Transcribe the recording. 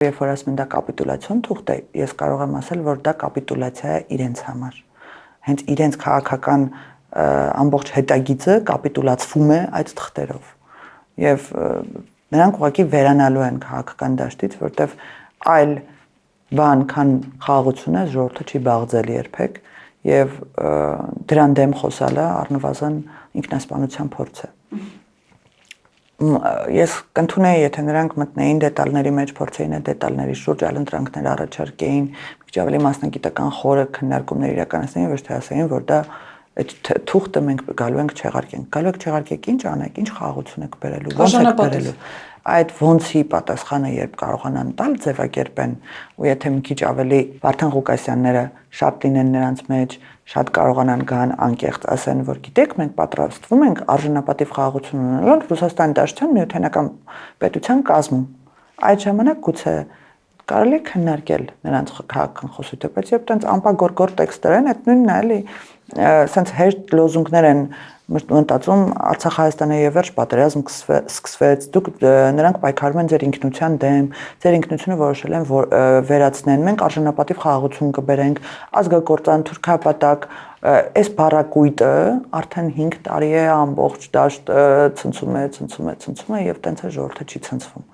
Երբ որ ասում են դա կապիտուլյացիոն թուղթ է, ես կարող եմ ասել, որ դա կապիտուլյացիա է իրենց համար։ Հենց իրենց քաղաքական ամբողջ հետագիծը կապիտուլացվում է այդ թղթերով։ Եվ նրանք ուղղակի վերանալու են քաղաքական դաշտից, որտեվ այլ բան, քան խաղաղությունը ժողովուրդը չի բաղձել երբեք, եւ դրան դեմ խոսալը առնվազն ինքնասպանության փորձ է։ Ես կընդունեի, եթե նրանք մտնեին դետալների մեջ, փորձեին այդ դետալների շուրջ այլընտրանքներ առաջարկեին, մի քիչ ավելի մասնագիտական խորը քննարկումներ իրականացնեին, ոչ թե ասեին, որ դա այդ թուղթը մենք գալու ենք չեղարկենք։ Գալու եք չեղարկեք, ինչ անեք, ինչ խաղաղություն եք բերելու, ո՞նց եք բերելու։ Այդ ոնցի պատասխանը երբ կարողանան տալ ձևակերպեն, ու եթե մի քիչ ավելի Վարդան Ղուկասյանները շատ լինեն նրանց մեջ, շատ կարողանան գան անկեղծ ասեն, որ գիտեք, մենք պատրաստվում ենք արժանապատիվ խաղաղություն ունենալ Ռուսաստանի Դաշնության Միութենական պետության կազմում։ Այդ ժամանակ գուցե կարելի է քննարկել նրանց քաղաքական խոսույթը, բայց երբ տենց ամպագորգոր տեքստեր են, այդ նույնն է, էլի, սենց հեշտ լոզունգներ են մտածում Արցախ-Հայաստանը եւ վերջ պատերազմ սկսվեց, նրանք պայքարում են ձեր ինքնության դեմ, ձեր ինքնությունը որոշել են վերացնեն, մենք արժանապատիվ խաղաղություն կբերենք, ազգակործան, թուրքապատակ, այս բառակույտը արդեն 5 տարի է ամբողջ դաշտը ցնցում է եւ տենց է ժողովուրդը չի ցնցվում։